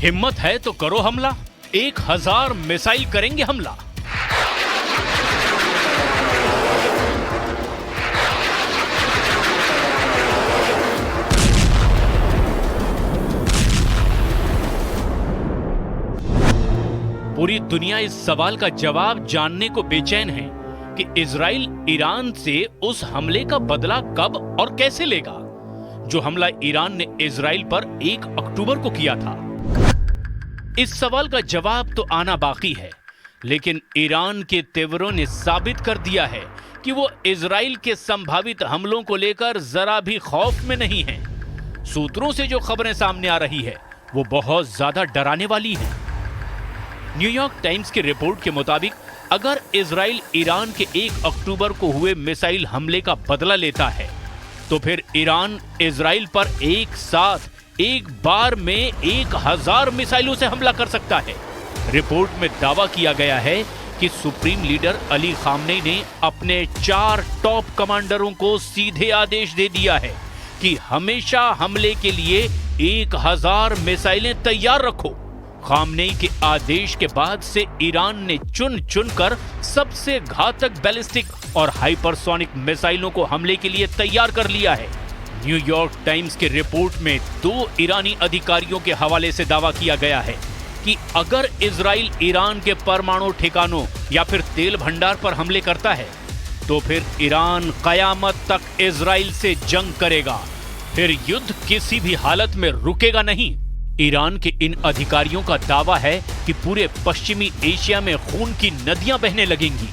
हिम्मत है तो करो हमला, 1000 मिसाइल करेंगे हमला। पूरी दुनिया इस सवाल का जवाब जानने को बेचैन है कि इजराइल ईरान से उस हमले का बदला कब और कैसे लेगा, जो हमला ईरान ने इजराइल पर 1 अक्टूबर को किया था। इस सवाल का जवाब तो आना बाकी है, लेकिन ईरान के तेवरों ने साबित कर दिया है कि वो इजराइल के संभावित हमलों को लेकर जरा भी खौफ में नहीं है। सूत्रों से जो खबरें सामने आ रही है वो बहुत ज्यादा डराने वाली है। न्यूयॉर्क टाइम्स की रिपोर्ट के मुताबिक अगर इजराइल ईरान के 1 अक्टूबर को हुए मिसाइल हमले का बदला लेता है तो फिर ईरान इजराइल पर एक साथ एक बार में 1000 मिसाइलों से हमला कर सकता है। रिपोर्ट में दावा किया गया है कि सुप्रीम लीडर अली खामनेई ने अपने 4 टॉप कमांडरों को सीधे आदेश दे दिया है कि हमेशा हमले के लिए 1000 मिसाइलें तैयार रखो। खामनेई के आदेश के बाद से ईरान ने चुन कर सबसे घातक बैलिस्टिक और हाइपरसोनिक मिसाइलों को हमले के लिए तैयार कर लिया है। न्यूयॉर्क टाइम्स की रिपोर्ट में 2 ईरानी अधिकारियों के हवाले से दावा किया गया है कि अगर इजराइल ईरान के परमाणु ठिकानों या फिर तेल भंडार पर हमले करता है तो फिर ईरान कयामत तक इजराइल से जंग करेगा, फिर युद्ध किसी भी हालत में रुकेगा नहीं। ईरान के इन अधिकारियों का दावा है कि पूरे पश्चिमी एशिया में खून की नदियां बहने लगेंगी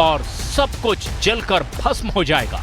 और सब कुछ जलकर भस्म हो जाएगा।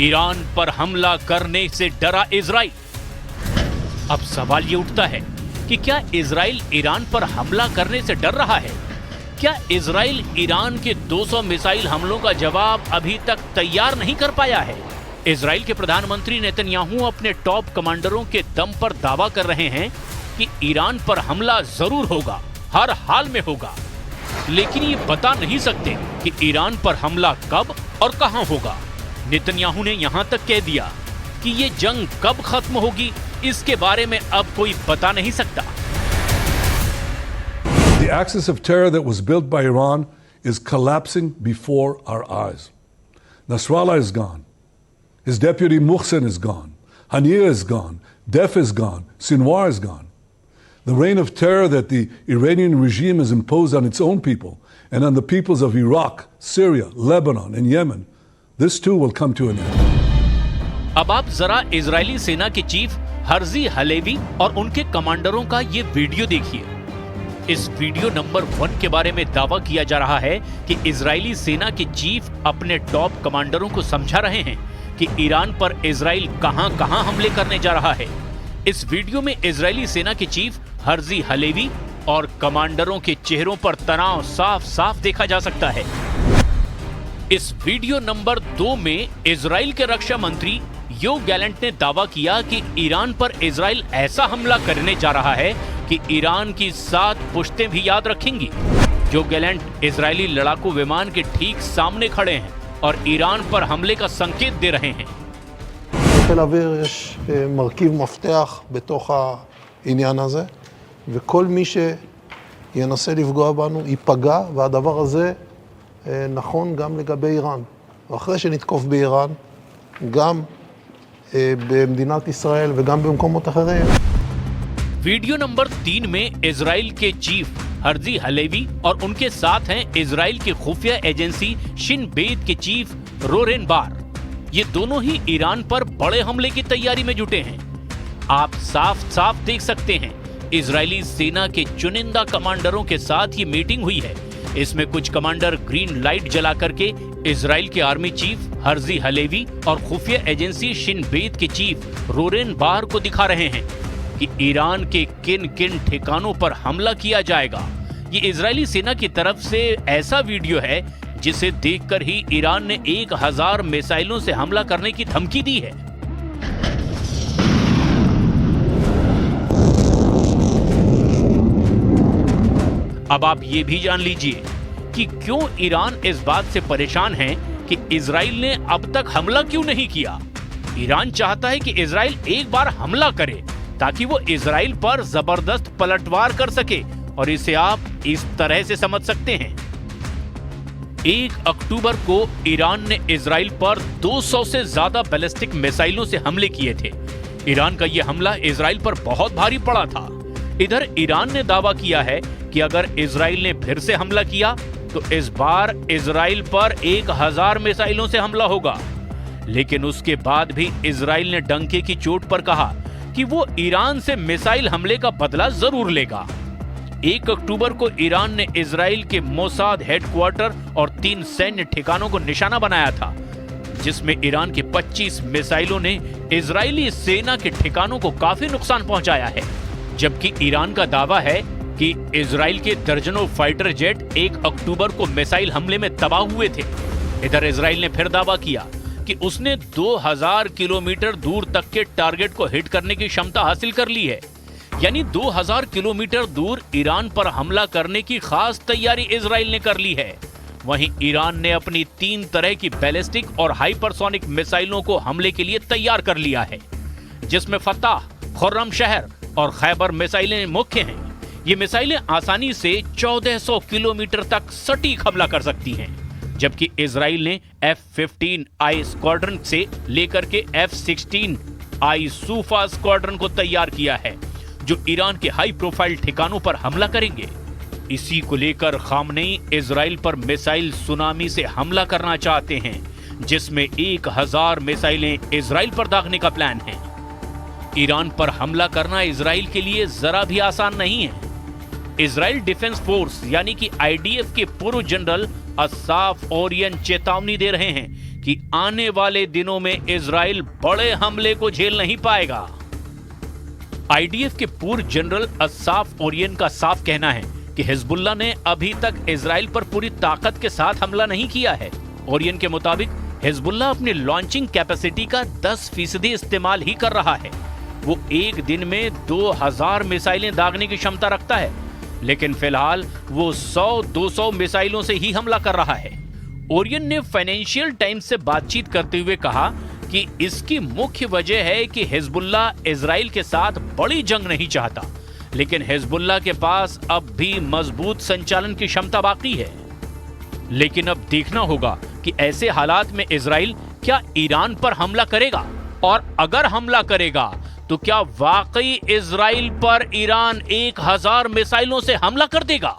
ईरान पर हमला करने से डरा इजराइल। अब सवाल ये उठता है कि क्या इजराइल ईरान पर हमला करने से डर रहा है? क्या इजराइल ईरान के 200 मिसाइल हमलों का जवाब अभी तक तैयार नहीं कर पाया है? इजराइल के प्रधानमंत्री नेतन्याहू अपने टॉप कमांडरों के दम पर दावा कर रहे हैं कि ईरान पर हमला जरूर होगा, हर हाल में होगा, लेकिन ये बता नहीं सकते कि ईरान पर हमला कब और कहां होगा। नेतन्याहू ने यहां तक कह दिया कि ये जंग कब खत्म होगी इसके बारे में अब कोई बता नहीं सकता। The axis of terror that was built by Iran is collapsing before our eyes. Nasrallah is gone. His deputy Muhsin is gone. Haniyeh is gone. Deif is gone. Sinwar is gone. The reign of terror that the Iranian regime has imposed on its own people and on the peoples of Iraq, Syria, Lebanon, and Yemen, this too will come to an end. अब आप जरा Israeli सेना के chief Herzi Halevi और उनके कमांडरों का ये वीडियो देखिए। इस वीडियो नंबर 1 के बारे में दावा किया जा रहा है कि इजरायली सेना के चीफ अपने टॉप कमांडरों को समझा रहे हैं कि ईरान पर इजराइल कहां हमले करने जा रहा है। इस वीडियो में इजरायली सेना के चीफ हर्जी हलेवी और कमांडरों के चेहरों पर तनाव साफ देखा जा सकता है। इस वीडियो नंबर 2 में इजराइल के रक्षा मंत्री योव गैलेंट ने दावा किया कि ईरान पर इजराइल ऐसा हमला करने जा रहा है कि ईरान की 7 पुश्तें भी याद रखेंगी। योव गैलेंट इजरायली लड़ाकू विमान के ठीक सामने खड़े हैं और ईरान पर हमले का संकेत दे रहे हैं। חיל האוויר יש מרכיב מפתח בתוך העניין הזה, וכל מי שינסה לפגוע בנו ייפגע, והדבר הזה נכון גם לגבי איראן. ואחרי שנתקוף באיראן, גם במדינת ישראל וגם במקומות אחרים. वीडियो नंबर 3 में इजराइल के चीफ हर्जी हलेवी और उनके साथ हैं इजराइल की खुफिया एजेंसी शिन बेत के चीफ रोरेन बार। ये दोनों ही ईरान पर बड़े हमले की तैयारी में जुटे हैं। आप साफ देख सकते हैं इजरायली सेना के चुनिंदा कमांडरों के साथ ये मीटिंग हुई है। इसमें कुछ कमांडर ग्रीन लाइट जला करके इजराइल के आर्मी चीफ हर्जी हलेवी और खुफिया एजेंसी शिन बेत के चीफ रोरेन बार को दिखा रहे हैं। कि ईरान के किन किन ठिकानों पर हमला किया जाएगा। ये इजरायली सेना की तरफ से ऐसा वीडियो है जिसे देखकर ही ईरान ने 1000 मिसाइलों से हमला करने की धमकी दी है। अब आप ये भी जान लीजिए कि क्यों ईरान इस बात से परेशान है कि इजराइल ने अब तक हमला क्यों नहीं किया। ईरान चाहता है कि इजराइल एक बार हमला करे ताकि वो इजराइल पर जबरदस्त पलटवार कर सके, और इसे आप इस तरह से समझ सकते हैं। 1 अक्टूबर को ईरान ने इजराइल पर 200 से ज्यादा बैलिस्टिक मिसाइलों से हमले किए थे। ईरान का यह हमला इजराइल पर बहुत भारी पड़ा था। इधर ईरान ने दावा किया है कि अगर इजराइल ने फिर से हमला किया तो इस बार इजराइल पर 1000 मिसाइलों से हमला होगा। लेकिन उसके बाद भी इजराइल ने डंके की चोट पर कहा कि वो ईरान से मिसाइल हमले का बदला जरूर लेगा। 1 अक्टूबर को ईरान ने इजराइल के मोसाद हेडक्वार्टर और 3 सैन्य ठिकानों को निशाना बनाया था, जिसमें ईरान की 25 मिसाइलों ने इजरायली सेना के ठिकानों को काफी नुकसान पहुंचाया है। जबकि ईरान का दावा है कि इजराइल के दर्जनों फाइटर जेट 1 अक्टूबर को मिसाइल हमले में तबाह हुए थे। इधर इजराइल ने फिर दावा किया कि उसने 2000 किलोमीटर दूर तक के टारगेट को हिट करने की क्षमता हासिल कर ली है। यानी 2000 किलोमीटर दूर ईरान पर हमला करने की खास तैयारी इजराइल ने कर ली है। वहीं ईरान ने अपनी 3 तरह की बैलिस्टिक और हाइपरसोनिक मिसाइलों को हमले के लिए तैयार कर लिया है, जिसमें फताह, खुर्रम शहर और खैबर मिसाइलें मुख्य हैं। ये मिसाइलें आसानी से 1400 किलोमीटर तक सटीक हमला कर सकती हैं, जबकि इजराइल ने F-15I स्क्वाड्रन से लेकर के F-16I सूफा स्क्वाड्रन को तैयार किया है, जो ईरान के हाई प्रोफाइल ठिकानों पर हमला करेंगे। इसी को लेकर खामनेई इजराइल पर मिसाइल सुनामी से हमला करना चाहते हैं, जिसमें 1000 मिसाइलें इजराइल पर दागने का प्लान है। ईरान पर हमला करना इजराइल के लिए जरा भी आसान नहीं है। इजराइल डिफेंस फोर्स यानी कि IDF के पूर्व जनरल अस्साफ ओरियन चेतावनी दे रहे हैं कि आने वाले दिनों में इजराइल बड़े हमले को झेल नहीं पाएगा। IDF के पूर्व जनरल अस्साफ ओरियन का साफ कहना है कि हिजबुल्लाह ने अभी तक इजराइल पर पूरी ताकत के साथ हमला नहीं किया है। ओरियन के मुताबिक हिजबुल्लाह अपनी लॉन्चिंग कैपेसिटी का 10% इस्तेमाल ही कर रहा है। वो एक दिन में 2000 मिसाइलें दागने की क्षमता रखता है, लेकिन फिलहाल वो 100-200 मिसाइलों से ही हमला कर रहा है। ओरियन ने फाइनेंशियल टाइम्स से बातचीत करते हुए कहा कि इसकी मुख्य वजह है कि हिजबुल्लाह इजराइल के साथ बड़ी जंग नहीं चाहता, लेकिन हिजबुल्लाह के पास अब भी मजबूत संचालन की क्षमता बाकी है। लेकिन अब देखना होगा कि ऐसे हालात में इजराइल क्या ईरान पर हमला करेगा, और अगर हमला करेगा तो क्या वाकई इजराइल पर ईरान 1000 मिसाइलों से हमला कर देगा।